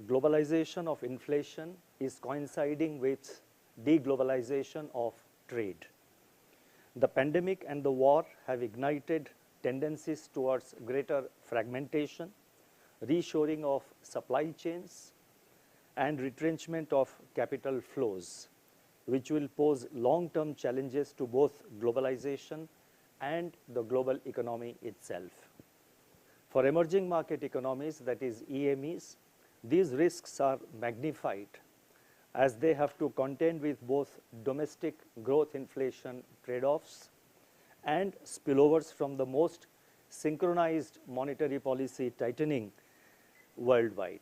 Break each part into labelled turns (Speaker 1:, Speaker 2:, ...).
Speaker 1: globalization of inflation is coinciding with deglobalization of trade. The pandemic and the war have ignited tendencies towards greater fragmentation, reshoring of supply chains, and retrenchment of capital flows, which will pose long-term challenges to both globalization and the global economy itself. For emerging market economies, that is EMEs, these risks are magnified as they have to contend with both domestic growth inflation trade-offs and spillovers from the most synchronized monetary policy tightening worldwide.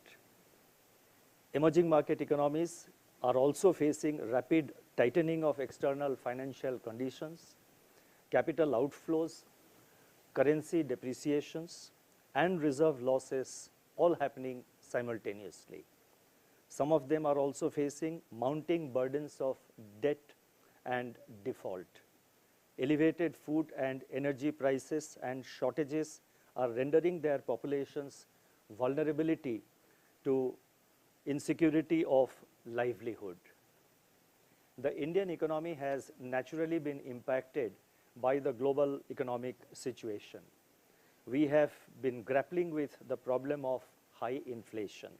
Speaker 1: Emerging market economies are also facing rapid tightening of external financial conditions, capital outflows, currency depreciations, and reserve losses all happening simultaneously. Some of them are also facing mounting burdens of debt and default. Elevated food and energy prices and shortages are rendering their populations vulnerability to insecurity of livelihood. The Indian economy has naturally been impacted by the global economic situation. We have been grappling with the problem of high inflation.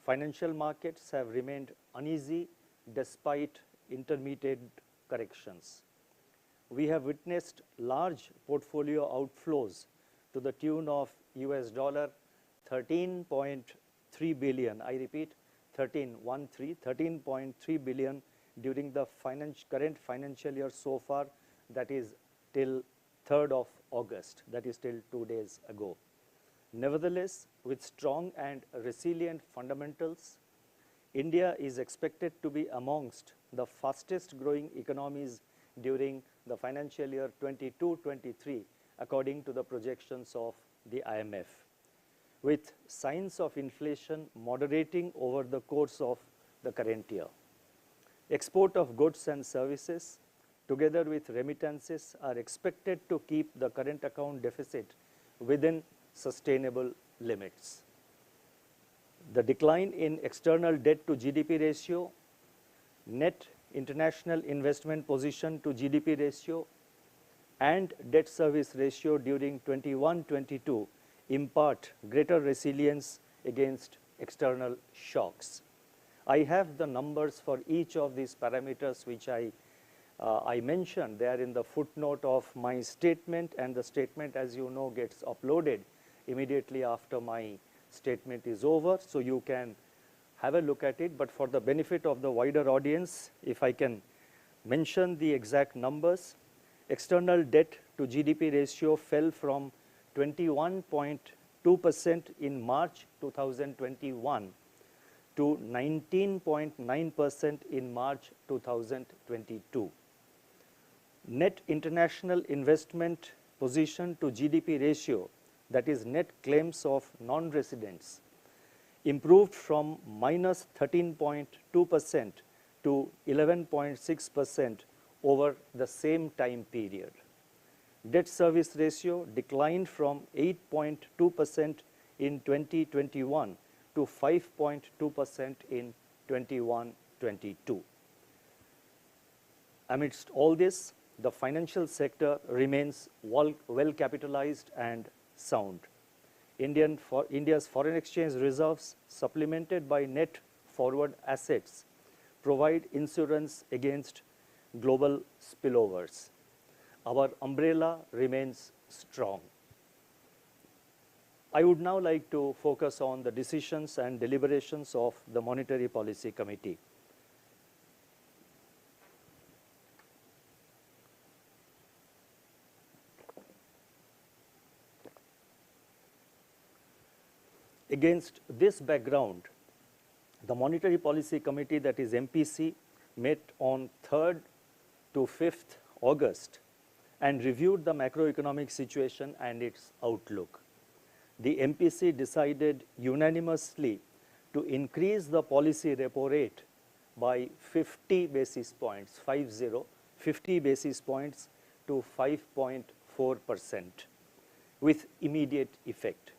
Speaker 1: Financial markets have remained uneasy despite intermittent corrections. We have witnessed large portfolio outflows to the tune of US dollar 13.3 billion. I repeat, 13.3 billion during the current financial year so far, that is till 3rd of August, that is till 2 days ago. Nevertheless, with strong and resilient fundamentals, India is expected to be amongst the fastest growing economies during the financial year 22-23, according to the projections of the IMF, with signs of inflation moderating over the course of the current year. Export of goods and services, together with remittances, are expected to keep the current account deficit within sustainable limits. The decline in external debt to GDP ratio, net international investment position to GDP ratio, and debt service ratio during 21-22 impart greater resilience against external shocks. I have the numbers for each of these parameters which I mentioned. They are in the footnote of my statement, and the statement, as you know, gets uploaded immediately after my statement is over, so you can have a look at it. But for the benefit of the wider audience, if I can mention the exact numbers, external debt to GDP ratio fell from 21.2% in March 2021 to 19.9% in March 2022. Net international investment position to GDP ratio, that is net claims of non-residents, improved from minus 13.2% to 11.6% over the same time period. Debt service ratio declined from 8.2% in 2021 to 5.2% in 21-22. Amidst all this, the financial sector remains well capitalized and sound. India's foreign exchange reserves, supplemented by net forward assets, provide insurance against global spillovers. Our umbrella remains strong. I would now like to focus on the decisions and deliberations of the Monetary Policy Committee. Against this background, the Monetary Policy Committee, that is MPC, met on 3rd to 5th August and reviewed the macroeconomic situation and its outlook. The MPC decided unanimously to increase the policy repo rate by 50 basis points, 50 basis points to 5.4% with immediate effect.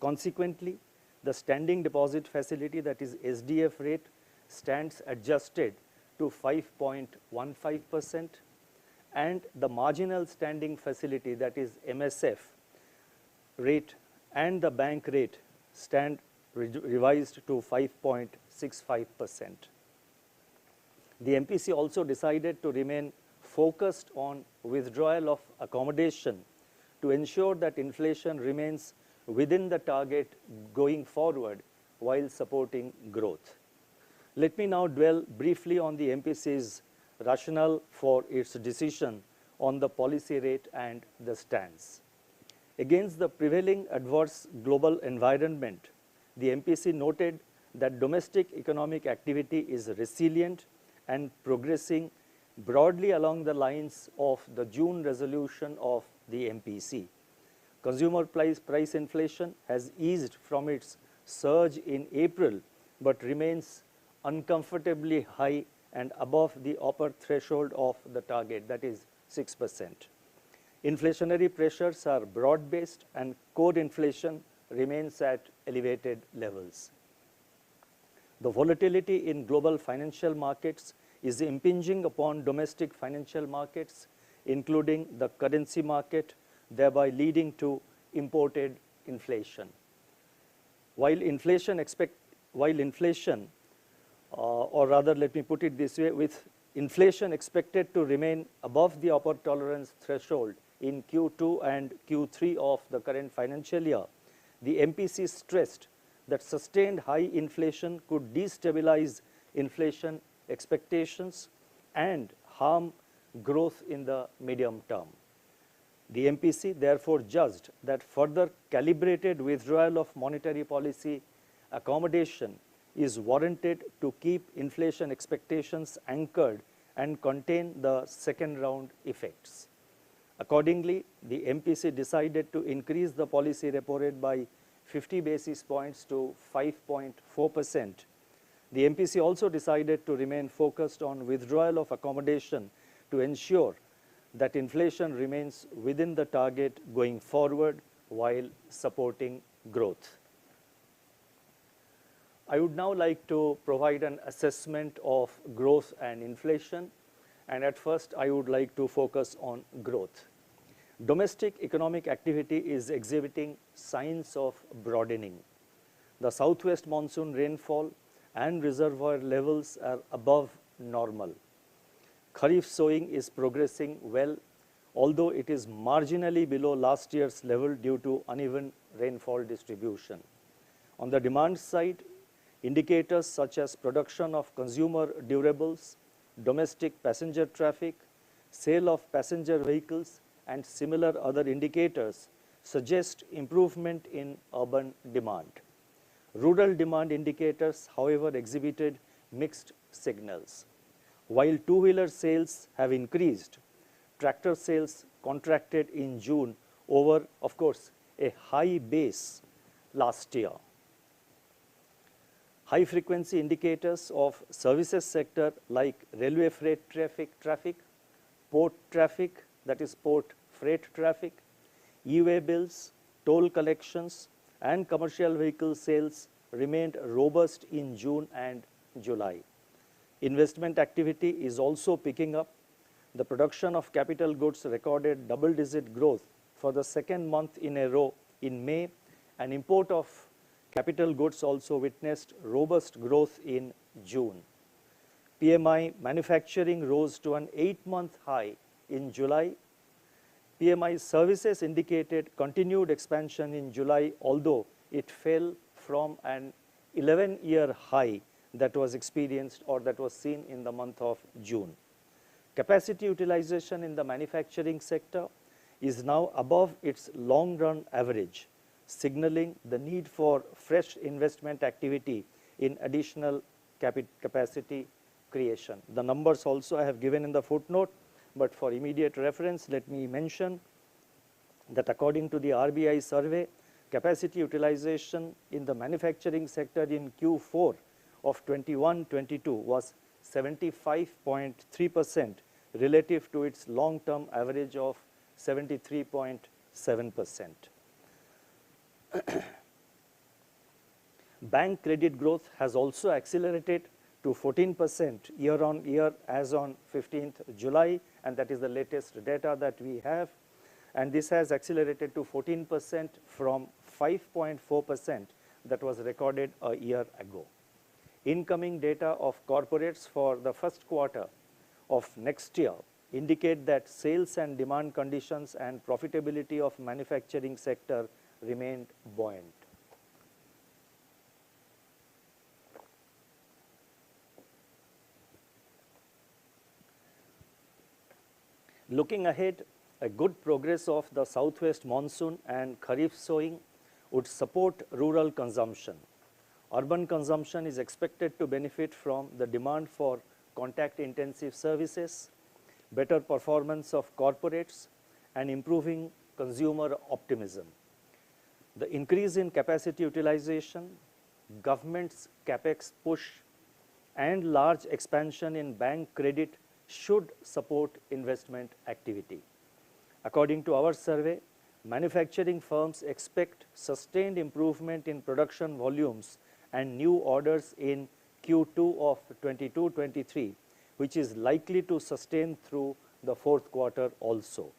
Speaker 1: Consequently, The standing deposit facility, that is SDF rate, stands adjusted to 5.15%, and the marginal standing facility, that is MSF rate, and the bank rate stand revised to 5.65%. The MPC also decided to remain focused on withdrawal of accommodation to ensure that inflation remains within the target going forward while supporting growth. Let me now dwell briefly on the MPC's rationale for its decision on the policy rate and the stance. Against the prevailing adverse global environment, the MPC noted that domestic economic activity is resilient and progressing broadly along the lines of the June resolution of the MPC. Consumer price inflation has eased from its surge in April, but remains uncomfortably high and above the upper threshold of the target, that is 6%. Inflationary pressures are broad-based and core inflation remains at elevated levels. The volatility in global financial markets is impinging upon domestic financial markets, including the currency market, thereby leading to imported inflation. Or rather, let me put it this way, with inflation expected to remain above the upper tolerance threshold in Q2 and Q3 of the current financial year, the MPC stressed that sustained high inflation could destabilize inflation expectations and harm growth in the medium term. The MPC therefore judged that further calibrated withdrawal of monetary policy accommodation is warranted to keep inflation expectations anchored and contain the second round effects. Accordingly, the MPC decided to increase the policy repo rate by 50 basis points to 5.4%. The MPC also decided to remain focused on withdrawal of accommodation to ensure that inflation remains within the target going forward while supporting growth. I would now like to provide an assessment of growth and inflation, and at first I would like to focus on growth. Domestic economic activity is exhibiting signs of broadening. The southwest monsoon rainfall and reservoir levels are above normal. Kharif sowing is progressing well, although it is marginally below last year's level due to uneven rainfall distribution. On the demand side, indicators such as production of consumer durables, domestic passenger traffic, sale of passenger vehicles, and similar other indicators suggest improvement in urban demand. Rural demand indicators, however, exhibited mixed signals. While two-wheeler sales have increased, tractor sales contracted in June over, of course, a high base last year. High-frequency indicators of services sector like railway freight traffic, port traffic, that is port freight traffic, e-way bills, toll collections, and commercial vehicle sales remained robust in June and July. Investment activity is also picking up. The production of capital goods recorded double-digit growth for the second month in a row in May, and import of capital goods also witnessed robust growth in June. PMI manufacturing rose to an 8-month high in July. PMI services indicated continued expansion in July, although it fell from an 11-year high that was experienced or that was seen in the month of June. Capacity utilization in the manufacturing sector is now above its long-run average, signaling the need for fresh investment activity in additional capacity creation. The numbers also I have given in the footnote, but for immediate reference, let me mention that according to the RBI survey, capacity utilization in the manufacturing sector in Q4 of 21-22 was 75.3% relative to its long-term average of 73.7%. Bank credit growth has also accelerated to 14% year on year as on 15th July, and that is the latest data that we have. And this has accelerated to 14% from 5.4% that was recorded a year ago. Incoming data of corporates for the first quarter of next year indicate that sales and demand conditions and profitability of manufacturing sector remained buoyant. Looking ahead, a good progress of the southwest monsoon and kharif sowing would support rural consumption. Urban consumption is expected to benefit from the demand for contact-intensive services, better performance of corporates, and improving consumer optimism. The increase in capacity utilization, government's capex push, and large expansion in bank credit should support investment activity. According to our survey, manufacturing firms expect sustained improvement in production volumes and new orders in Q2 of 22-23, which is likely to sustain through the fourth quarter also.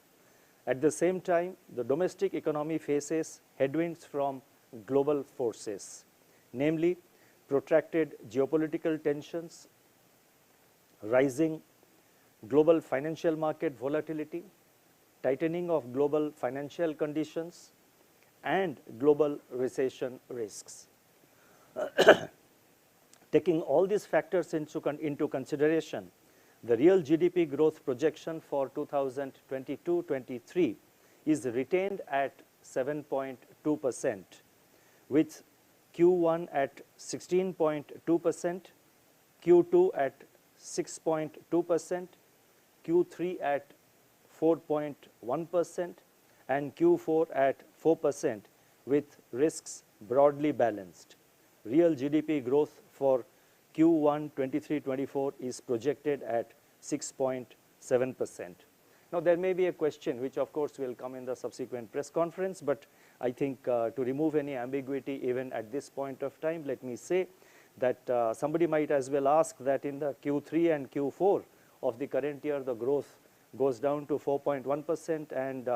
Speaker 1: At the same time, the domestic economy faces headwinds from global forces, namely protracted geopolitical tensions, rising global financial market volatility, tightening of global financial conditions, and global recession risks. Taking all these factors into consideration, the real GDP growth projection for 2022-23 is retained at 7.2%, with Q1 at 16.2%, Q2 at 6.2%, Q3 at 4.1%, and Q4 at 4%, with risks broadly balanced. Real GDP growth for Q1 23-24 is projected at 6.7%. Now, there may be a question, which of course will come in the subsequent press conference, but I think to remove any ambiguity even at this point of time, let me say that somebody might as well ask that in the Q3 and Q4 of the current year, the growth goes down to 4.1% and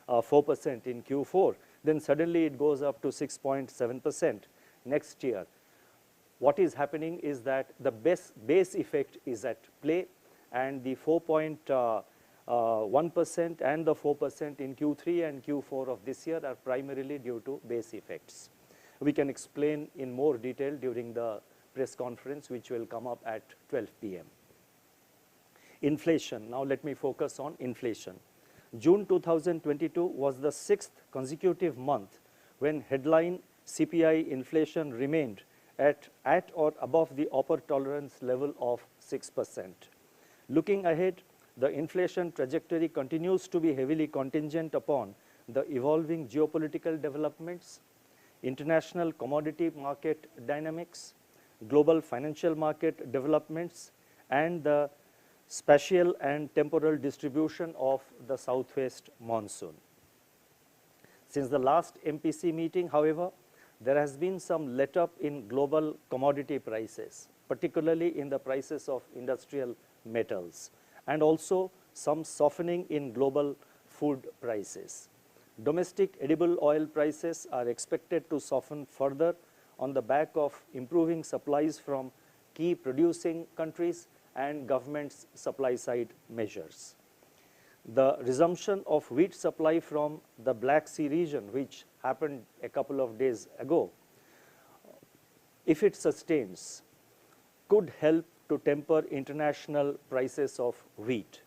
Speaker 1: 4% in Q4, then suddenly it goes up to 6.7% next year. What is happening is that the base effect is at play, and the 4.1% and the 4% in Q3 and Q4 of this year are primarily due to base effects. We can explain in more detail during the press conference, which will come up at 12 p.m. Inflation. Now let me focus on inflation. June 2022 was the 6th consecutive month when headline CPI inflation remained at or above the upper tolerance level of 6%. Looking ahead, the inflation trajectory continues to be heavily contingent upon the evolving geopolitical developments, international commodity market dynamics, global financial market developments, and the spatial and temporal distribution of the southwest monsoon. Since the last MPC meeting, however, there has been some let-up in global commodity prices, particularly in the prices of industrial metals, and also some softening in global food prices. Domestic edible oil prices are expected to soften further on the back of improving supplies from key producing countries and government's supply-side measures. The resumption of wheat supply from the Black Sea region, which happened a couple of days ago, if it sustains, could help to temper international prices of wheat.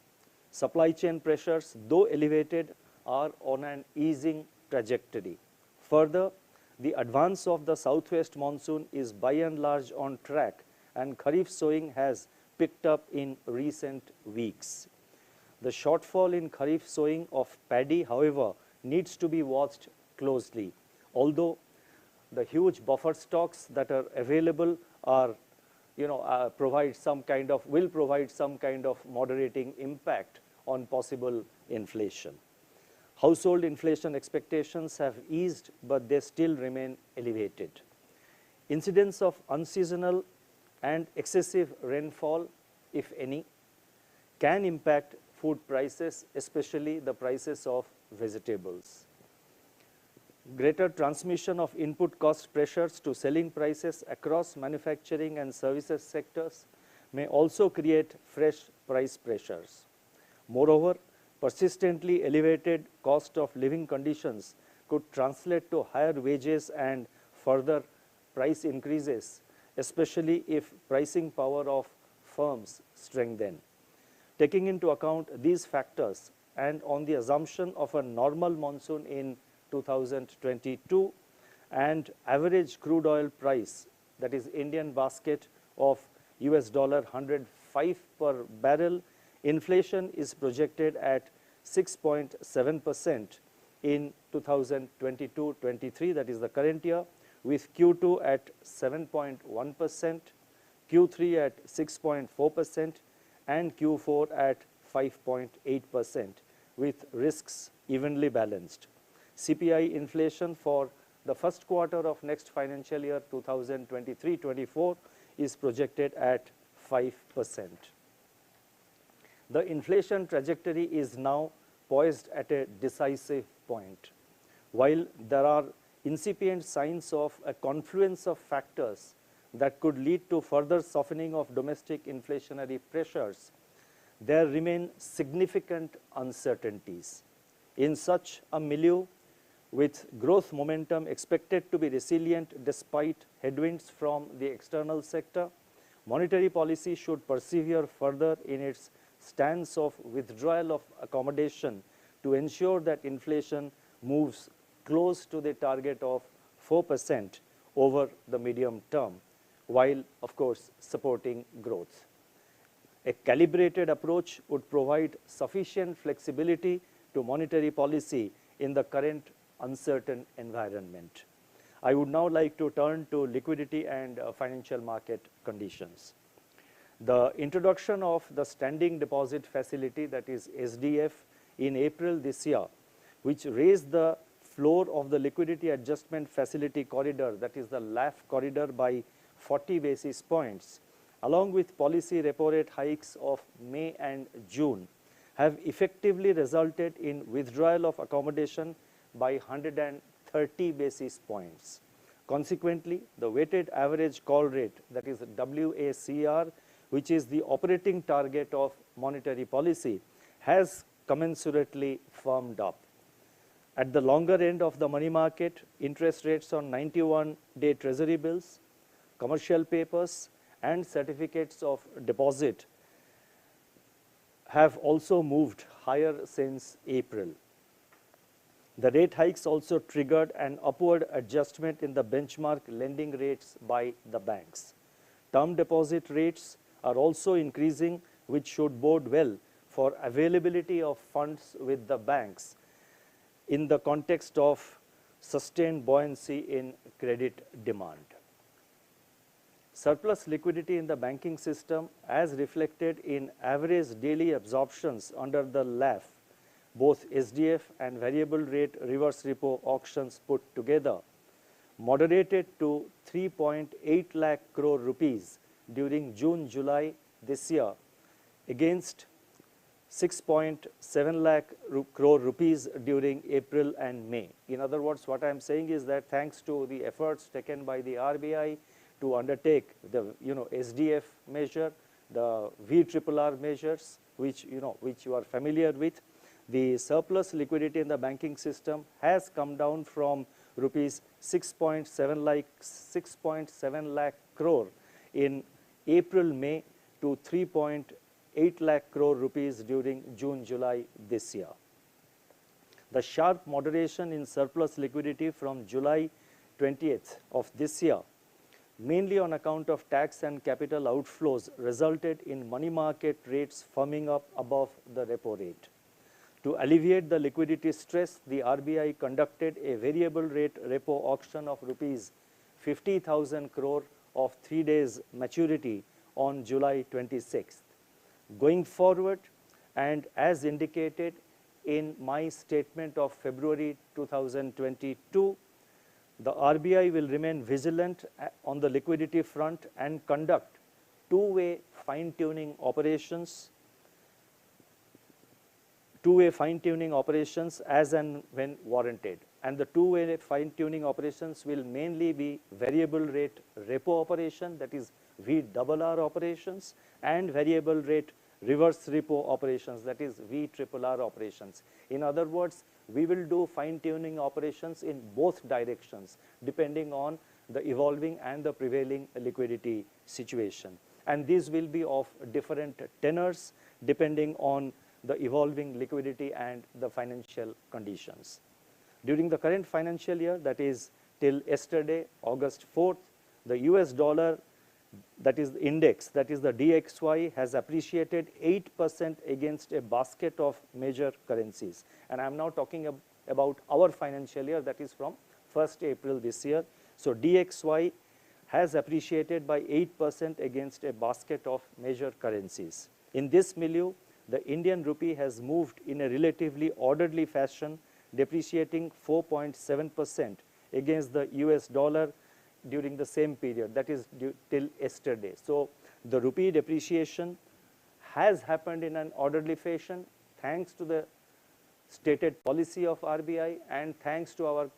Speaker 1: Supply chain pressures, though elevated, are on an easing trajectory. Further, the advance of the southwest monsoon is by and large on track, and kharif sowing has picked up in recent weeks. The shortfall in kharif sowing of paddy, however, needs to be watched closely, although the huge buffer stocks that are available are, will provide some kind of moderating impact on possible inflation. Household inflation expectations have eased, but they still remain elevated. Incidence of unseasonal and excessive rainfall, if any, can impact food prices, especially the prices of vegetables. Greater transmission of input cost pressures to selling prices across manufacturing and services sectors may also create fresh price pressures. Moreover, persistently elevated cost of living conditions could translate to higher wages and further price increases, especially if pricing power of firms strengthen. Taking into account these factors and on the assumption of a normal monsoon in 2022 and average crude oil price, that is Indian basket, of $105 per barrel, inflation is projected at 6.7% in 2022-23, that is the current year, with Q2 at 7.1%, Q3 at 6.4%, and Q4 at 5.8%, with risks evenly balanced. CPI inflation for the first quarter of next financial year 2023-24 is projected at 5%. The inflation trajectory is now poised at a decisive point. While there are incipient signs of a confluence of factors that could lead to further softening of domestic inflationary pressures, there remain significant uncertainties. In such a milieu, with growth momentum expected to be resilient despite headwinds from the external sector, monetary policy should persevere further in its stance of withdrawal of accommodation to ensure that inflation moves close to the target of 4% over the medium term, while, of course, supporting growth. A calibrated approach would provide sufficient flexibility to monetary policy in the current uncertain environment. I would now like to turn to liquidity and financial market conditions. The introduction of the standing deposit facility, that is SDF, in April this year, which raised the floor of the liquidity adjustment facility corridor, that is the LAF corridor, by 40 basis points, along with policy repo rate hikes of May and June, have effectively resulted in withdrawal of accommodation by 130 basis points. Consequently, the weighted average call rate, that is WACR, which is the operating target of monetary policy, has commensurately firmed up. At the longer end of the money market, interest rates on 91-day treasury bills, commercial papers, and certificates of deposit have also moved higher since April. The rate hikes also triggered an upward adjustment in the benchmark lending rates by the banks. Term deposit rates are also increasing, which should bode well for availability of funds with the banks in the context of sustained buoyancy in credit demand. Surplus liquidity in the banking system, as reflected in average daily absorptions under the LAF, both SDF and variable rate reverse repo auctions put together, moderated to 3.8 lakh crore rupees during June-July this year against 6.7 lakh crore rupees during April and May. In other words, what I am saying is that thanks to the efforts taken by the RBI to undertake the SDF measure, the VRRR measures, which you are familiar with, the surplus liquidity in the banking system has come down from rupees 6.7 lakh crore in April-May to 3.8 lakh crore rupees during June-July this year. The sharp moderation in surplus liquidity from July 20th of this year, mainly on account of tax and capital outflows, resulted in money market rates firming up above the repo rate. To alleviate the liquidity stress, the RBI conducted a variable rate repo auction of rupees 50,000 crore of 3 days maturity on July 26th. Going forward, and as indicated in my statement of February 2022, The RBI will remain vigilant on the liquidity front and conduct two-way fine-tuning operations as and when warranted. And the two-way fine-tuning operations will mainly be variable rate repo operation, that is VRR operations, and variable rate reverse repo operations, that is VRRR operations. In other words, we will do fine-tuning operations in both directions depending on the evolving and the prevailing liquidity situation. And these will be of different tenors depending on the evolving liquidity and the financial conditions. During the current financial year, that is till yesterday, August 4th, the US dollar, that is the index, that is the DXY, has appreciated 8% against a basket of major currencies. And I am now talking about our financial year, that is from 1st April this year. So DXY has appreciated by 8% against a basket of major currencies. In this milieu, the Indian rupee has moved in a relatively orderly fashion, depreciating 4.7% against the US dollar during the same period, that is till yesterday. So the rupee depreciation has happened in an orderly fashion thanks to the stated policy of RBI and thanks to our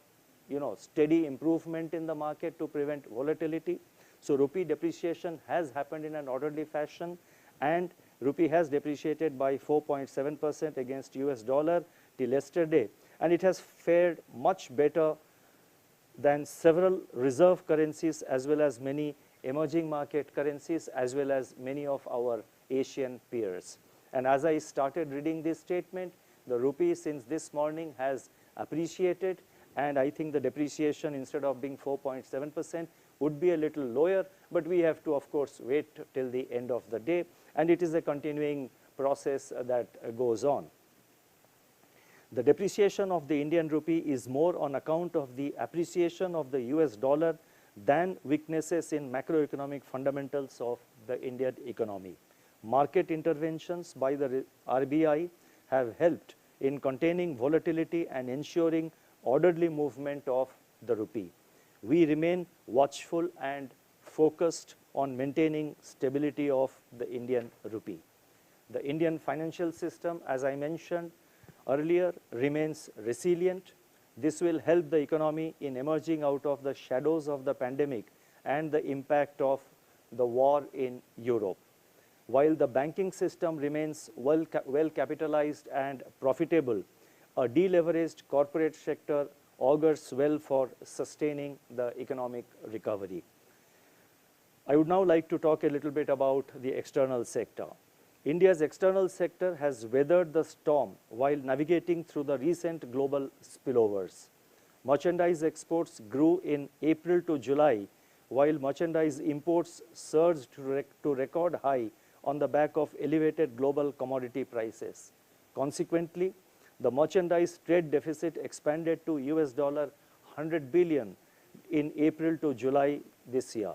Speaker 1: steady improvement in the market to prevent volatility. So rupee depreciation has happened in an orderly fashion, and rupee has depreciated by 4.7% against US dollar till yesterday, and it has fared much better than several reserve currencies as well as many emerging market currencies as well as many of our Asian peers. And as I started reading this statement, the rupee since this morning has appreciated, and I think the depreciation, instead of being 4.7%, would be a little lower, but we have to of course wait till the end of the day, and it is a continuing process that goes on. The depreciation of the Indian rupee is more on account of the appreciation of the US dollar than weaknesses in macroeconomic fundamentals of the Indian economy. Market interventions by the RBI have helped in containing volatility and ensuring orderly movement of the rupee. We remain watchful and focused on maintaining stability of the Indian rupee. The Indian financial system, as I mentioned earlier, remains resilient. This will help the economy in emerging out of the shadows of the pandemic and the impact of the war in Europe. While the banking system remains well capitalized and profitable, a deleveraged corporate sector augurs well for sustaining the economic recovery. I would now like to talk a little bit about the external sector. India's external sector has weathered the storm while navigating through the recent global spillovers. Merchandise exports grew in April to July, while merchandise imports surged to record high on the back of elevated global commodity prices. Consequently, the merchandise trade deficit expanded to US $100 billion in April to July this year.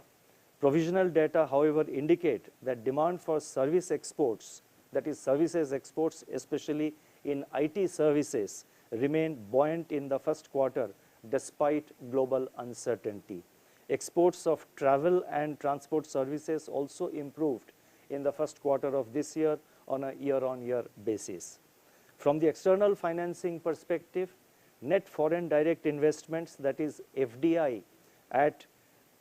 Speaker 1: Provisional data, however, indicate that demand for service exports, that is services exports, especially in IT services, remained buoyant in the first quarter despite global uncertainty. Exports of travel and transport services also improved in the first quarter of this year on a year-on-year basis. From the external financing perspective, net foreign direct investments, that is FDI, at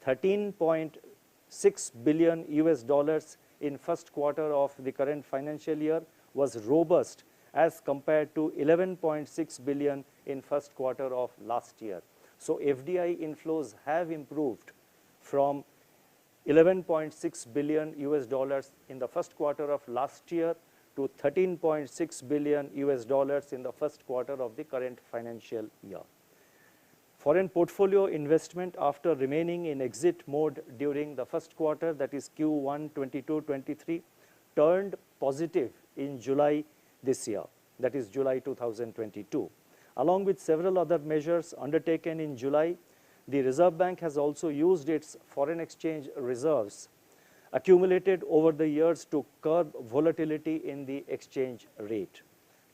Speaker 1: 13.6 billion US dollars in first quarter of the current financial year was robust as compared to 11.6 billion in first quarter of last year. So FDI inflows have improved from 11.6 billion US dollars in the first quarter of last year to 13.6 billion US dollars in the first quarter of the current financial year. Foreign portfolio investment, after remaining in exit mode during the first quarter, that is Q1 22-23, turned positive in July this year, that is July 2022. Along with several other measures undertaken in July, the Reserve Bank has also used its foreign exchange reserves accumulated over the years to curb volatility in the exchange rate.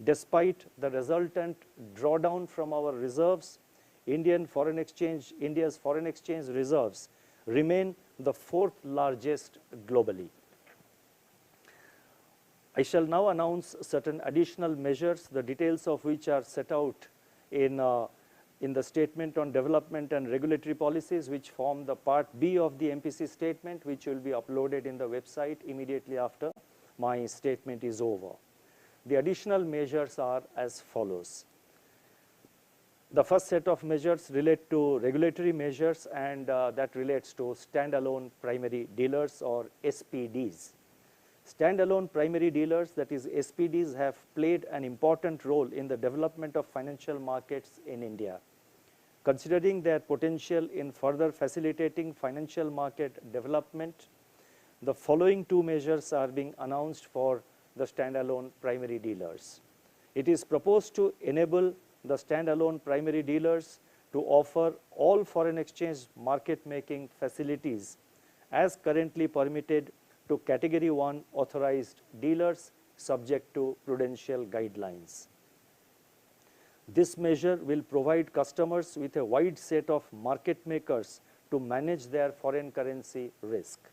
Speaker 1: Despite the resultant drawdown from our reserves, India's foreign exchange reserves remain the fourth largest globally. I shall now announce certain additional measures, the details of which are set out in the Statement on Development and Regulatory Policies, which form the Part B of the MPC statement, which will be uploaded in the website immediately after my statement is over. The additional measures are as follows. The first set of measures relate to regulatory measures, and that relates to standalone primary dealers or SPDs. Standalone primary dealers, that is SPDs, have played an important role in the development of financial markets in India. Considering their potential in further facilitating financial market development, the following two measures are being announced for the standalone primary dealers. It is proposed to enable the standalone primary dealers to offer all foreign exchange market making facilities as currently permitted to Category 1 authorized dealers subject to prudential guidelines. This measure will provide customers with a wide set of market makers to manage their foreign currency risk.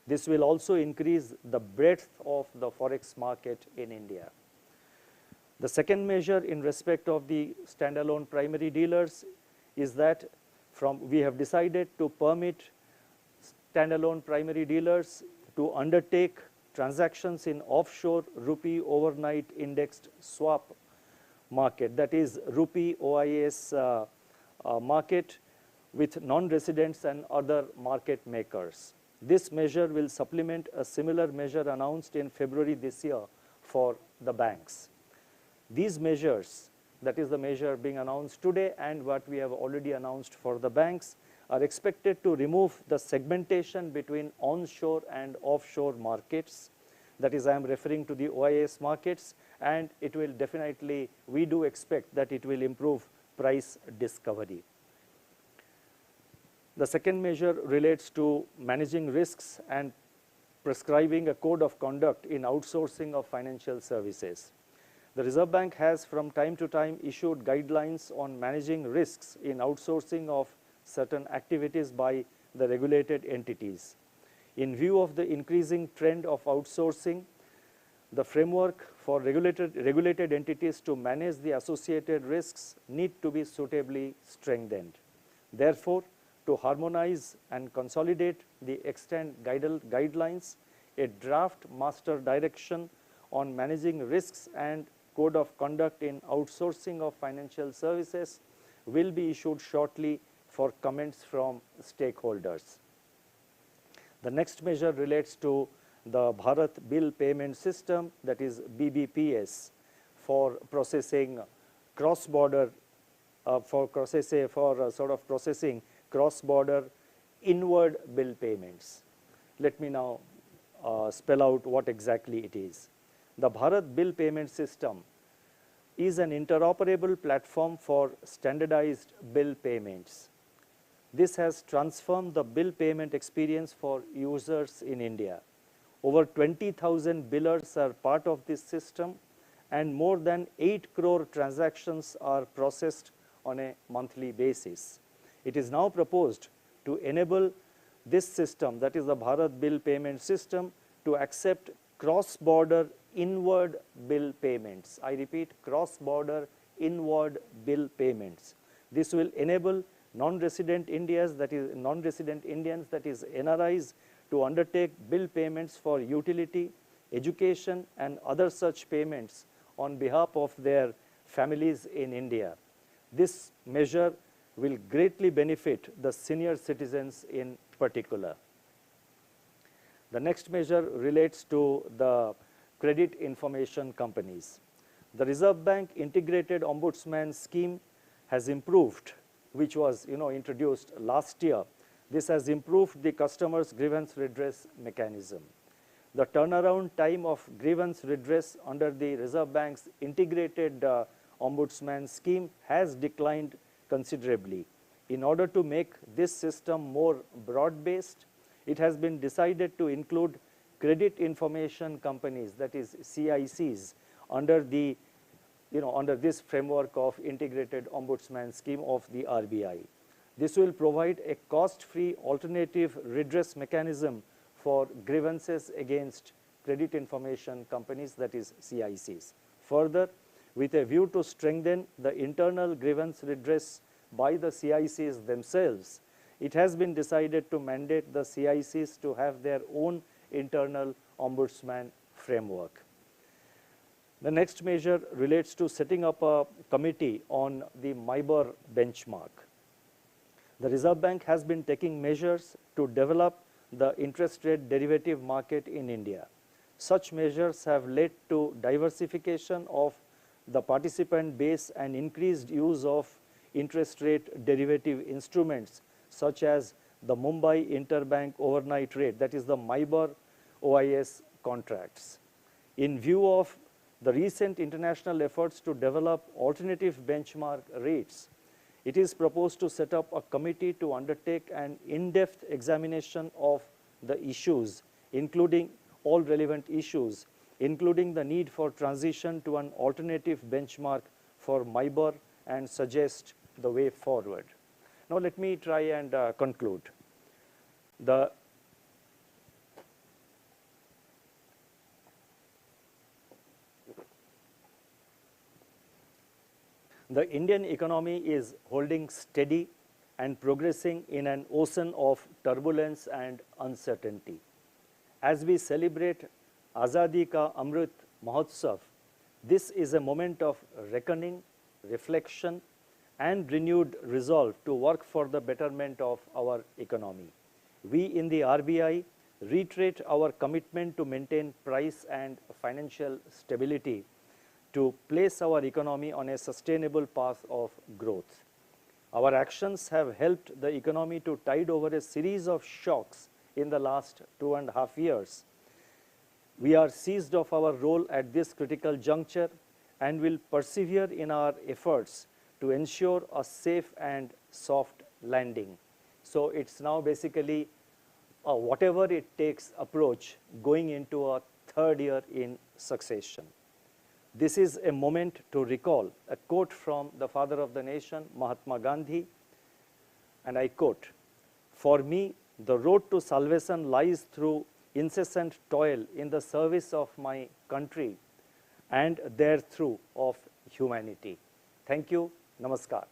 Speaker 1: This will also increase the breadth of the forex market in India. The second measure in respect of the standalone primary dealers is that we have decided to permit standalone primary dealers to undertake transactions in offshore rupee overnight indexed swap market, that is rupee OIS market, with non-residents and other market makers. This measure will supplement a similar measure announced in February this year for the banks. These measures, that is the measure being announced today and what we have already announced for the banks, are expected to remove the segmentation between onshore and offshore markets. That is, I am referring to the OIS markets, and it will definitely, we do expect that it will improve price discovery. The second measure relates to managing risks and prescribing a code of conduct in outsourcing of financial services. The Reserve Bank has from time to time issued guidelines on managing risks in outsourcing of certain activities by the regulated entities. In view of the increasing trend of outsourcing, the framework for regulated entities to manage the associated risks need to be suitably strengthened. Therefore, to harmonize and consolidate the extant guidelines, a draft master direction on managing risks and code of conduct in outsourcing of financial services will be issued shortly for comments from stakeholders. The next measure relates to the Bharat Bill Payment System, that is BBPS, for processing cross-border, processing cross-border inward bill payments. Let me now spell out what exactly it is. The Bharat Bill Payment System is an interoperable platform for standardized bill payments. This has transformed the bill payment experience for users in India. Over 20,000 billers are part of this system, and more than 8 crore transactions are processed on a monthly basis. It is now proposed to enable this system, that is the Bharat Bill Payment System, to accept cross-border inward bill payments. I repeat, cross-border inward bill payments. This will enable non-resident Indians, that is NRIs, to undertake bill payments for utility, education, and other such payments on behalf of their families in India. This measure will greatly benefit the senior citizens in particular. The next measure relates to the credit information companies. The Reserve Bank Integrated Ombudsman Scheme has improved, which was introduced last year. This has improved the customer's grievance redress mechanism. The turnaround time of grievance redress under the Reserve Bank's Integrated Ombudsman Scheme has declined considerably. In order to make this system more broad-based, it has been decided to include credit information companies, that is CICs, under the under this framework of integrated ombudsman scheme of the RBI. This will provide a cost-free alternative redress mechanism for grievances against credit information companies, that is CICs. Further, with a view to strengthen the internal grievance redress by the CICs themselves, it has been decided to mandate the CICs to have their own internal ombudsman framework. The next measure relates to setting up a committee on the MIBOR benchmark. The Reserve Bank has been taking measures to develop the interest rate derivative market in India. Such measures have led to diversification of the participant base and increased use of interest rate derivative instruments such as the Mumbai Interbank Overnight Rate, that is the MIBOR OIS contracts. In view of the recent international efforts to develop alternative benchmark rates, it is proposed to set up a committee to undertake an in-depth examination of the issues, including all relevant issues, including the need for transition to an alternative benchmark for MIBOR, and suggest the way forward. Now let me try and conclude. The Indian economy is holding steady and progressing in an ocean of turbulence and uncertainty. As we celebrate Azadi Ka Amrit Mahotsav, this is a moment of reckoning, reflection, and renewed resolve to work for the betterment of our economy. We in the RBI reiterate our commitment to maintain price and financial stability, to place our economy on a sustainable path of growth. Our actions have helped the economy to tide over a series of shocks in the last 2.5 years. We are seized of our role at this critical juncture and will persevere in our efforts to ensure a safe and soft landing. So it's now basically a whatever it takes approach going into a third year in succession. This is a moment to recall a quote from the father of the nation, Mahatma Gandhi, and I quote, "For me, the road to salvation lies through incessant toil in the service of my country and therethrough of humanity." Thank you. Namaskar.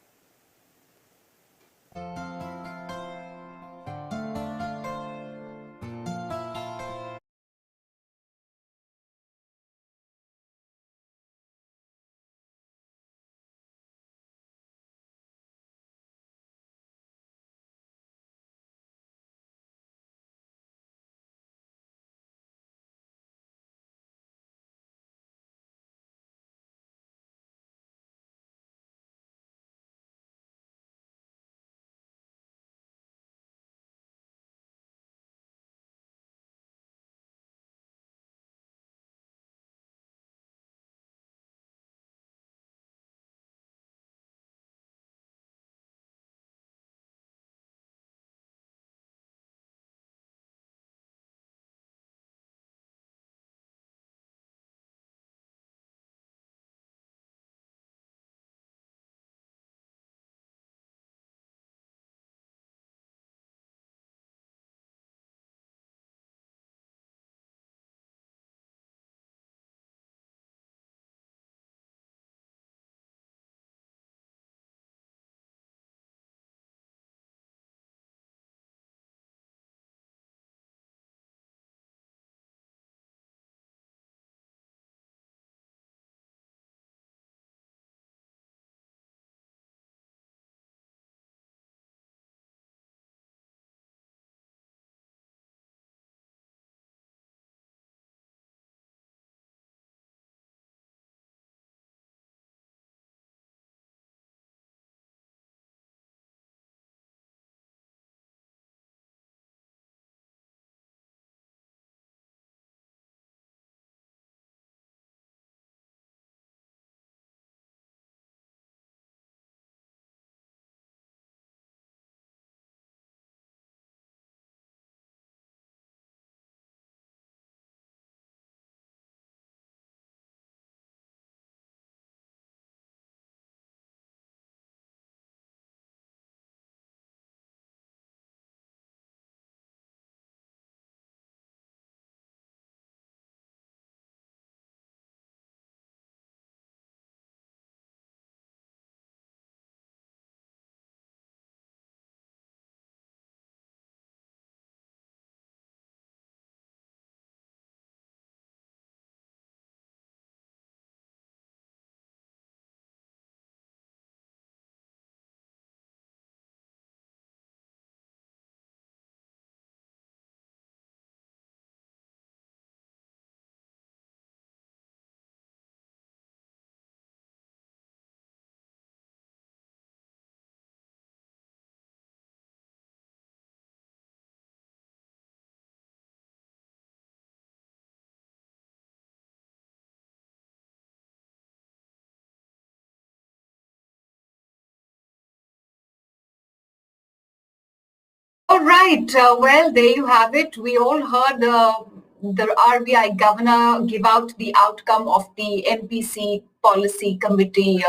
Speaker 2: All right. Well, there you have it. We all heard the RBI governor give out the outcome of the MPC policy committee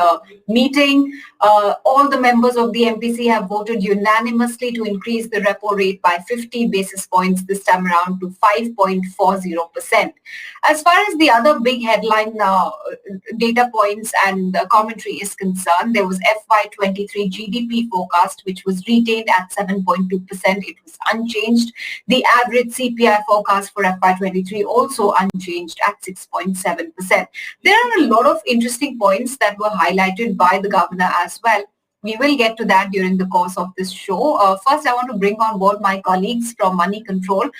Speaker 2: meeting. All the members of the MPC have voted unanimously to increase the repo rate by 50 basis points this time around to 5.40%. As far as the other big headline data points and commentary is concerned, there was FY23 GDP forecast, which was retained at 7.2%. It was unchanged. The average CPI forecast for FY23 also unchanged at 6.7%. There are a lot of interesting points that were highlighted by the governor as well. We will get to that during the course of this show. First, I want to bring on board my colleagues from Money Control,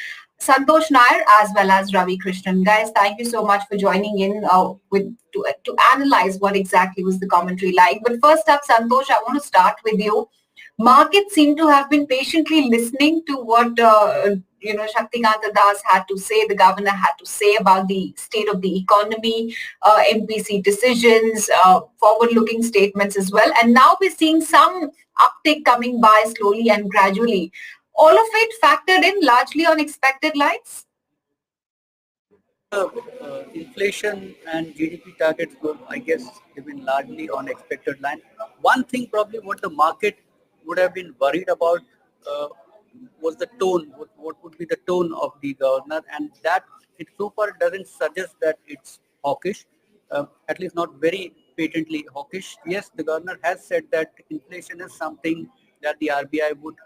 Speaker 2: Santosh Nair as well as Ravi Krishnan. Guys, thank you so much for joining in to analyze what exactly was the commentary like. But first up, Santosh, I want to start with you. Markets seem to have been patiently listening to what Shaktikanta Das had to say, the governor had to say about the state of the economy, MPC decisions, forward-looking statements as well. And now we're seeing some uptick coming by slowly and gradually. All of it factored in largely on expected lines?
Speaker 3: Inflation and GDP targets were, I guess, have been largely on expected line. One thing probably what the market would have been worried about was the tone. What would be the tone of the governor? And that it so far doesn't suggest that it's hawkish, at least not very patently hawkish. Yes, the governor has said that inflation is something that the RBI would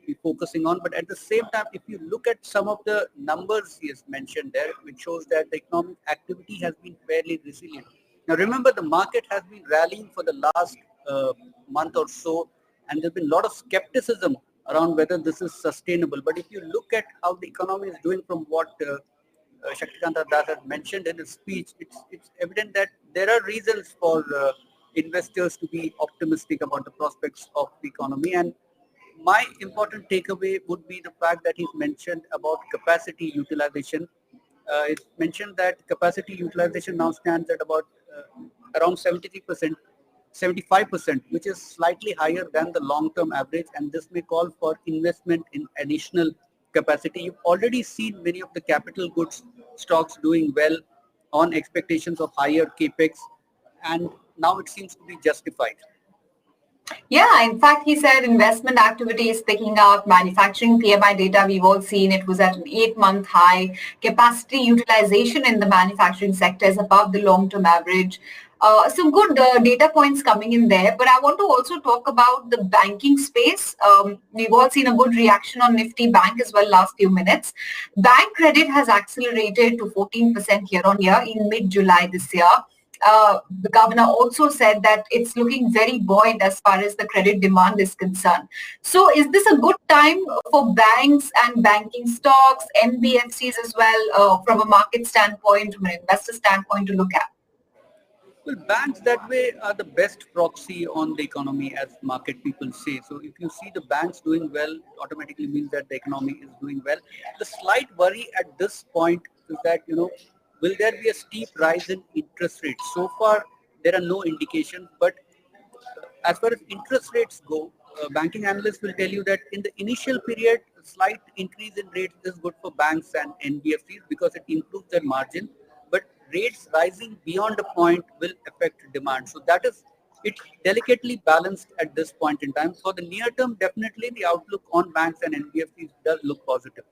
Speaker 3: be focusing on, but at the same time, if you look at some of the numbers he has mentioned there, which shows that the economic activity has been fairly resilient. Now remember, the market has been rallying for the last month or so, and there's been a lot of skepticism around whether this is sustainable. But if you look at how the economy is doing from what Shaktikanta Das has mentioned in his speech, it's evident that there are reasons for investors to be optimistic about the prospects of the economy. And my important takeaway would be the fact that he's mentioned about capacity utilization. It's mentioned that capacity utilization now stands at about around 73%, 75%, which is slightly higher than the long-term average, and this may call for investment in additional capacity. You've already seen many of the capital goods stocks doing well on expectations of higher capex, and now it seems to be justified.
Speaker 2: Yeah, in fact, he said investment activity is picking up. Manufacturing PMI data, we've all seen it was at an 8-month high. Capacity utilization in the manufacturing sector is above the long-term average. Some good data points coming in there, but I want to also talk about the banking space. We've all seen a good reaction on Nifty Bank as well last few minutes. Bank credit has accelerated to 14% year on year in mid-July this year. The governor also said that it's looking very buoyant as far as the credit demand is concerned. So is this a good time for banks and banking stocks, NBFCs as well, from a market standpoint, from an investor standpoint to look at?
Speaker 3: Well, banks that way are the best proxy on the economy, as market people say. So if you see the banks doing well, it automatically means that the economy is doing well. The slight worry at this point is that, will there be a steep rise in interest rates? So far, there are no indications, but as far as interest rates go, banking analysts will tell you that in the initial period, a slight increase in rates is good for banks and NBFCs because it improves their margin. But rates rising beyond a point will affect demand. So that is, it's delicately balanced at this point in time. For the near term, definitely the outlook on banks and NBFCs does look positive.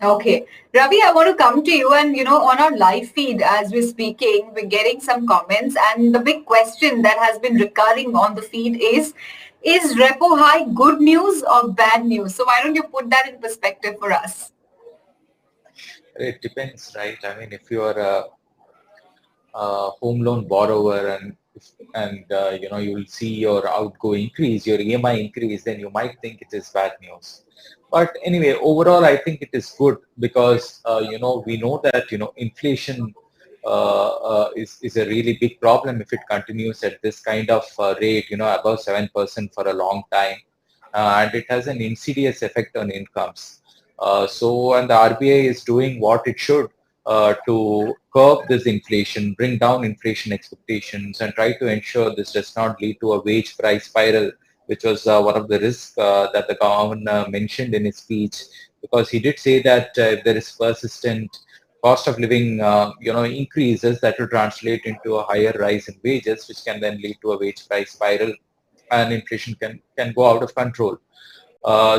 Speaker 2: Okay. Ravi, I want to come to you and, on our live feed as we're speaking, we're getting some comments, and the big question that has been recurring on the feed is repo high good news or bad news? So why don't you put that in perspective for us?
Speaker 4: It depends, right? I mean, if you are a home loan borrower and you will see your outgo increase, your EMI increase, then you might think it is bad news. But anyway, overall, I think it is good because, we know that, inflation is a really big problem if it continues at this kind of rate, above 7% for a long time. And it has an insidious effect on incomes. And the RBI is doing what it should to curb this inflation, bring down inflation expectations, and try to ensure this does not lead to a wage price spiral which was one of the risks that the governor mentioned in his speech, because he did say that if there is persistent cost of living, increases, that will translate into a higher rise in wages, which can then lead to a wage price spiral, and inflation can go out of control.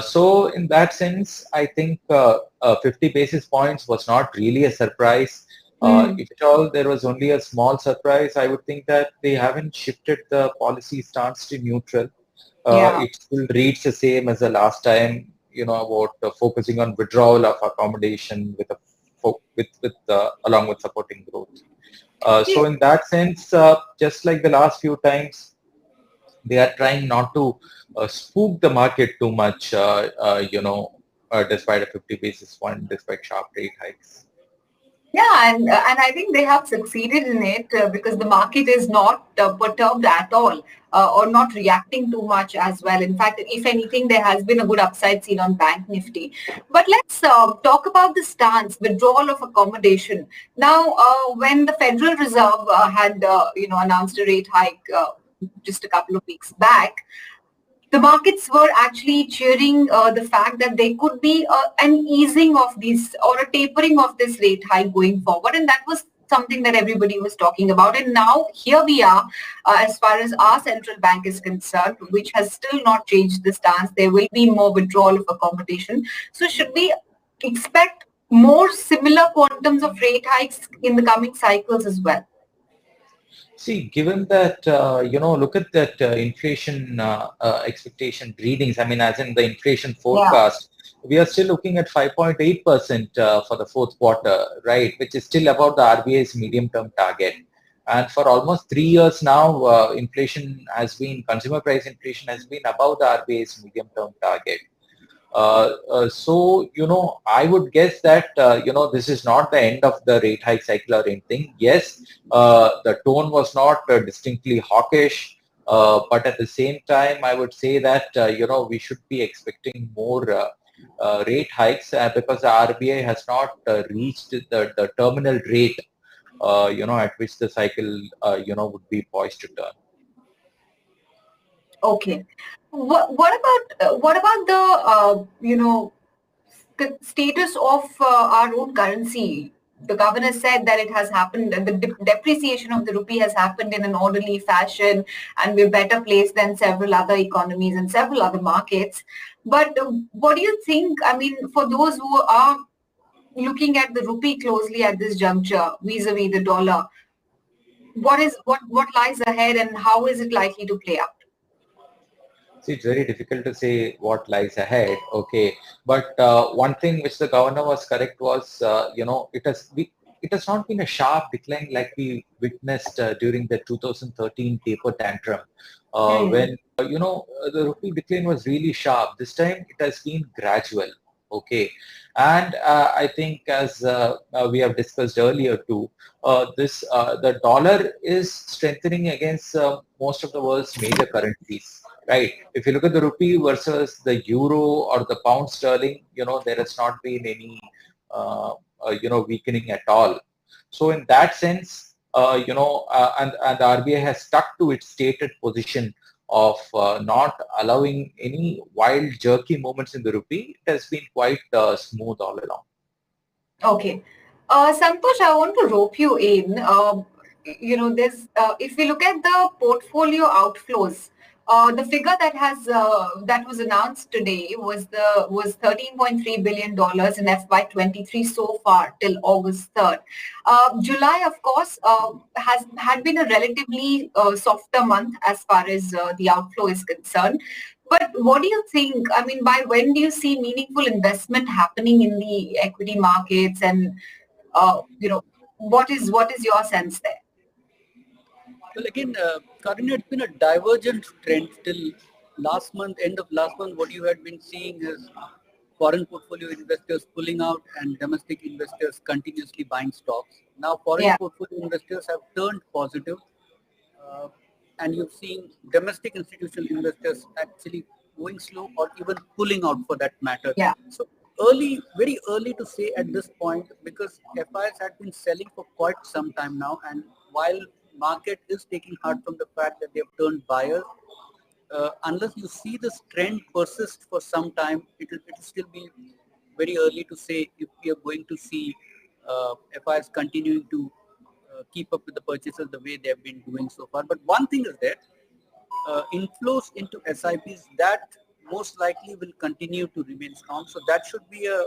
Speaker 4: So in that sense, I think 50 basis points was not really a surprise. If at all there was only a small surprise, I would think that they haven't shifted the policy stance to neutral.
Speaker 2: Yeah.
Speaker 4: It still reads the same as the last time, about focusing on withdrawal of accommodation along with supporting growth. So in that sense, just like the last few times, they are trying not to spook the market too much, despite a 50 basis point, despite sharp rate hikes.
Speaker 2: Yeah, and I think they have succeeded in it because the market is not perturbed at all or not reacting too much as well. In fact, if anything, there has been a good upside seen on Bank Nifty. But let's talk about the stance, withdrawal of accommodation. Now, when the Federal Reserve had announced a rate hike just a couple of weeks back, the markets were actually cheering the fact that there could be an easing of these or a tapering of this rate hike going forward. And that was something that everybody was talking about. And now here we are, as far as our central bank is concerned, which has still not changed the stance. There will be more withdrawal of accommodation. So should we expect more similar quantums of rate hikes in the coming cycles as well?
Speaker 4: See, given that, look at that inflation expectation readings, I mean, as in the inflation forecast, we are still looking at 5.8% for the fourth quarter, right, which is still above the RBI's medium-term target. And for almost 3 years now, consumer price inflation has been above the RBI's medium-term target. So, I would guess that, this is not the end of the rate hike cycle or anything. Yes, the tone was not distinctly hawkish, but at the same time, I would say that, we should be expecting more rate hikes because the RBI has not reached the terminal rate, at which the cycle, would be poised to turn.
Speaker 2: Okay. What about the status of our own currency? The governor said that it has happened, the depreciation of the rupee has happened in an orderly fashion, and we're better placed than several other economies and several other markets. But what do you think? I mean, for those who are looking at the rupee closely at this juncture, vis-a-vis the dollar, what lies ahead, and how is it likely to play out?
Speaker 4: See, it's very difficult to say what lies ahead. Okay, but one thing which the governor was correct was, it has not been a sharp decline like we witnessed during the 2013 taper tantrum, when the rupee decline was really sharp. This time it has been gradual. Okay, and I think as we have discussed earlier too, the dollar is strengthening against most of the world's major currencies. Right. If you look at the rupee versus the euro or the pound sterling, there has not been any, weakening at all. So in that sense, and the RBI has stuck to its stated position of not allowing any wild, jerky movements in the rupee. It has been quite smooth all along.
Speaker 2: Okay. Santosh, I want to rope you in. If we look at the portfolio outflows, the figure that was announced today was $13.3 billion in FY23 so far till August 3rd. July, of course, had been a relatively softer month as far as the outflow is concerned. But what do you think? I mean, by when do you see meaningful investment happening in the equity markets, and what is your sense there?
Speaker 3: Well, again, Karina, it's been a divergent trend till last month, end of last month. What you had been seeing is foreign portfolio investors pulling out and domestic investors continuously buying stocks. Now, foreign portfolio investors have turned positive, and you've seen domestic institutional investors actually going slow or even pulling out for that matter.
Speaker 2: Yeah.
Speaker 3: So very early to say at this point, because FIs had been selling for quite some time now, and while market is taking heart from the fact that they have turned buyers, unless you see this trend persist for some time, it'll still be very early to say if we are going to see FIs continuing to keep up with the purchases the way they have been doing so far. But one thing is that inflows into SIPs, that most likely will continue to remain strong. So that should be a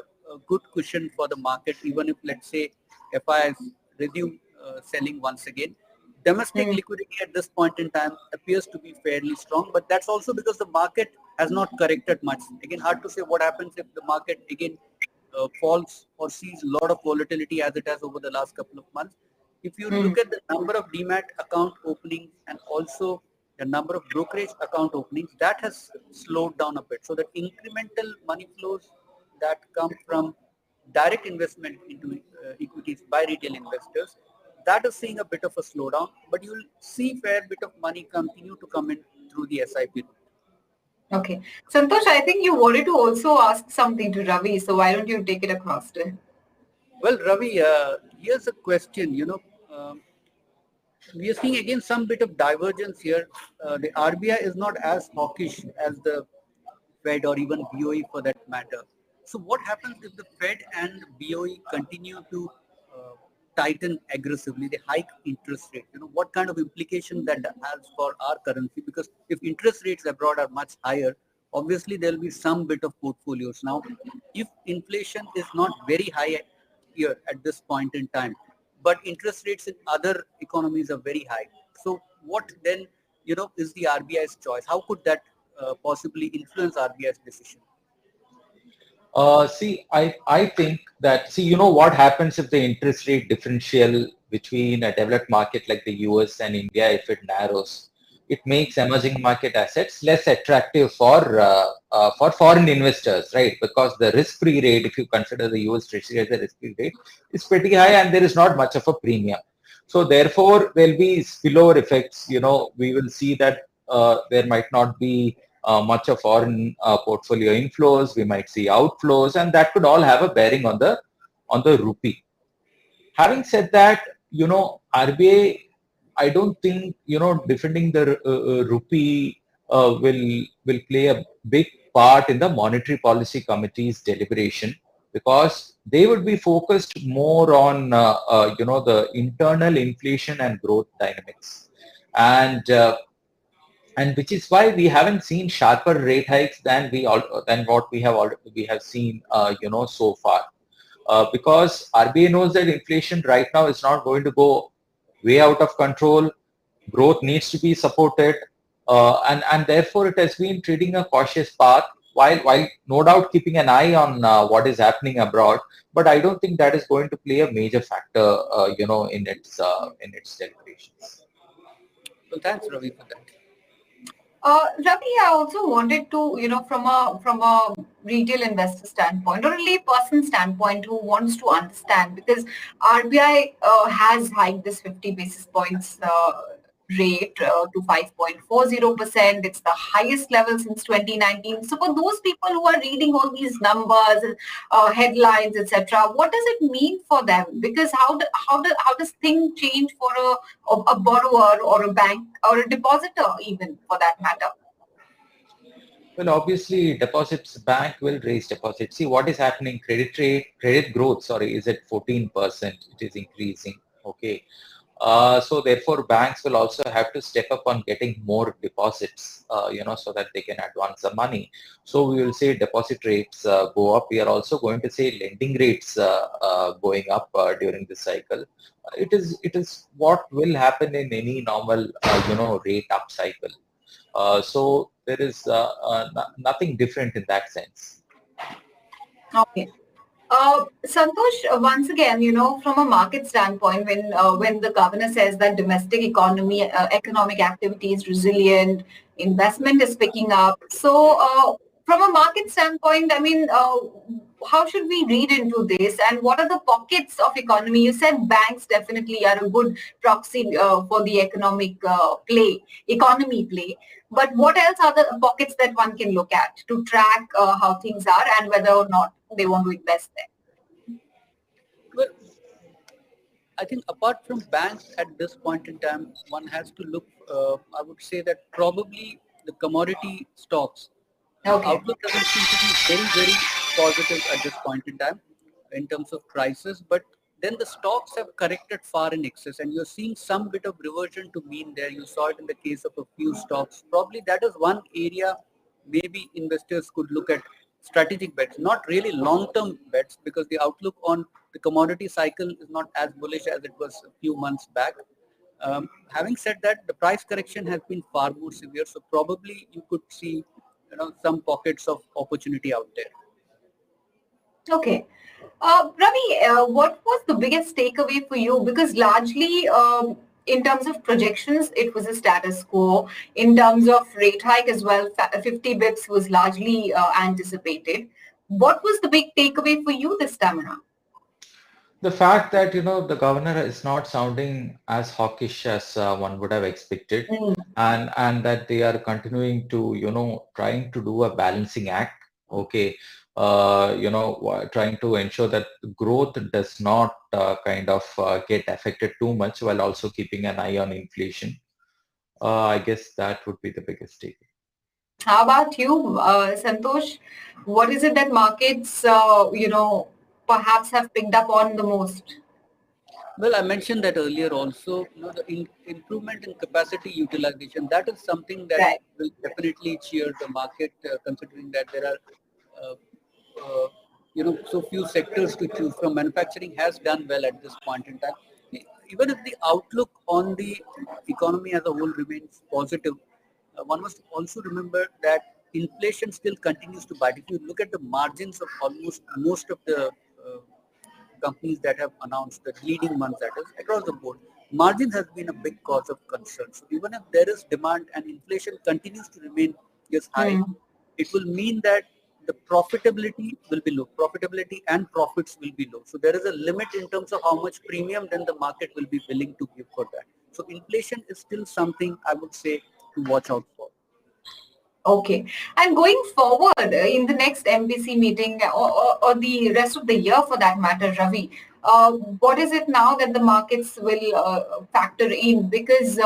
Speaker 3: good cushion for the market, even if, let's say, FIs resume selling once again. Domestic liquidity at this point in time appears to be fairly strong, but that's also because the market has not corrected much. Again, hard to say what happens if the market again falls or sees a lot of volatility as it has over the last couple of months. If you look at the number of demat account openings and also the number of brokerage account openings, that has slowed down a bit. So the incremental money flows that come from direct investment into equities by retail investors, that is seeing a bit of a slowdown, but you'll see fair bit of money continue to come in through the SIP.
Speaker 2: Okay. Santosh, I think you wanted to also ask something to Ravi, so why don't you take it across to him?
Speaker 3: Well, Ravi, here's a question. We are seeing again some bit of divergence here. The RBI is not as hawkish as the Fed or even BOE for that matter. So what happens if the Fed and BOE continue to tighten aggressively, they hike interest rate? What kind of implication that has for our currency? Because if interest rates abroad are much higher, obviously there will be some bit of portfolios. Now, if inflation is not very high here at this point in time, but interest rates in other economies are very high. So what then, is the RBI's choice? How could that possibly influence RBI's decision?
Speaker 4: I think that, what happens if the interest rate differential between a developed market like the US and India, if it narrows, it makes emerging market assets less attractive for foreign investors, right? Because the risk-free rate, if you consider the US Treasury as a risk-free rate, is pretty high and there is not much of a premium. So therefore, there'll be spillover effects. We will see that there might not be much of foreign portfolio inflows. We might see outflows, and that could all have a bearing on the rupee. Having said that, RBI, I don't think defending the rupee will play a big part in the Monetary Policy Committee's deliberation, because they would be focused more on the internal inflation and growth dynamics, and which is why we haven't seen sharper rate hikes than what we have seen so far, because RBI knows that inflation right now is not going to go way out of control. Growth needs to be supported, and therefore it has been treading a cautious path, while no doubt keeping an eye on what is happening abroad. But I don't think that is going to play a major factor in its deliberations.
Speaker 3: Well, thanks, Ravi, for that.
Speaker 2: Ravi, I also wanted to, from a retail investor standpoint or a lay person standpoint who wants to understand, because RBI has hiked this 50 basis points rate to 5.40%. It's the highest level since 2019. So for those people who are reading all these numbers, headlines, etc., what does it mean for them? Because how does things change for a borrower or a bank or a depositor, even for that matter?
Speaker 4: Well, obviously, bank will raise deposits. See what is happening. Credit growth, is at 14%. It is increasing. Okay. So therefore, banks will also have to step up on getting more deposits, so that they can advance the money. So we will say deposit rates go up. We are also going to say lending rates going up during this cycle. It is what will happen in any normal, rate up cycle. So there is nothing different in that sense.
Speaker 2: Okay. Santosh, once again, from a market standpoint, when the governor says that domestic economic activity is resilient, investment is picking up. So, from a market standpoint, I mean, how should we read into this, and what are the pockets of economy? You said banks definitely are a good proxy for the economy play. But what else are the pockets that one can look at to track how things are and whether or not they want to invest there?
Speaker 3: Well, I think apart from banks at this point in time, one has to look, I would say that probably the commodity stocks,
Speaker 2: Okay.
Speaker 3: outlook doesn't seem to be very, very positive at this point in time in terms of prices, but then the stocks have corrected far in excess and you're seeing some bit of reversion to mean there. You saw it in the case of a few stocks. Probably that is one area maybe investors could look at strategic bets, not really long-term bets, because the outlook on the commodity cycle is not as bullish as it was a few months back. Having said that, the price correction has been far more severe, so probably you could see some pockets of opportunity out there.
Speaker 2: Okay. Ravi, what was the biggest takeaway for you? Because largely, in terms of projections, it was a status quo. In terms of rate hike as well, 50 bips was largely anticipated. What was the big takeaway for you this time around?
Speaker 4: The fact that the governor is not sounding as hawkish as one would have expected, and that they are continuing to trying to do a balancing act. Okay, trying to ensure that growth does not get affected too much, while also keeping an eye on inflation. I guess that would be the biggest takeaway.
Speaker 2: How about you, Santosh? What is it that markets, perhaps have picked up on the most?
Speaker 3: Well, I mentioned that earlier also, the improvement in capacity utilization, that is something that will definitely cheer the market, considering that there are, so few sectors to choose from. Manufacturing has done well at this point in time. Even if the outlook on the economy as a whole remains positive, one must also remember that inflation still continues to bite. If you look at the margins of almost most of the companies that have announced the leading ones, that is across the board, margin has been a big cause of concern. So even if there is demand and inflation continues to remain high, it will mean that the profitability will be low. Profitability and profits will be low. So there is a limit in terms of how much premium then the market will be willing to give for that. So inflation is still something I would say to watch out for.
Speaker 2: Okay. And going forward in the next MPC meeting or the rest of the year for that matter, Ravi, what is it now that the markets will factor in? Because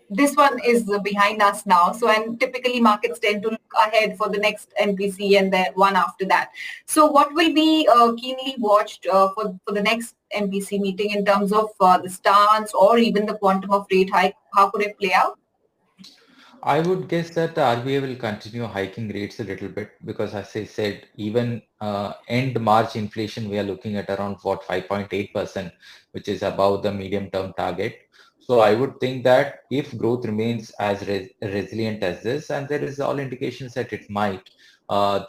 Speaker 2: this one is behind us now. So, and typically markets tend to look ahead for the next MPC and the one after that. So what will be keenly watched for the next MPC meeting in terms of the stance or even the quantum of rate hike? How could it play out?
Speaker 4: I would guess that the RBI will continue hiking rates a little bit because, as I said, even end March inflation, we are looking at around 5.8%, which is above the medium-term target. So I would think that if growth remains as resilient as this, and there is all indications that it might,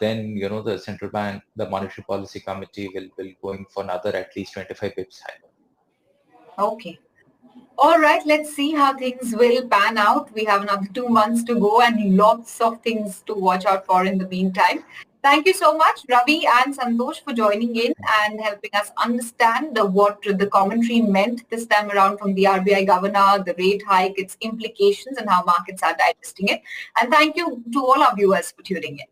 Speaker 4: then the central bank, the Monetary Policy Committee will going for another at least 25 pips higher.
Speaker 2: Okay. All right, let's see how things will pan out. We have another 2 months to go and lots of things to watch out for in the meantime. Thank you so much, Ravi and Santosh, for joining in and helping us understand what the commentary meant this time around from the RBI governor, the rate hike, its implications and how markets are digesting it. And thank you to all our viewers for tuning in.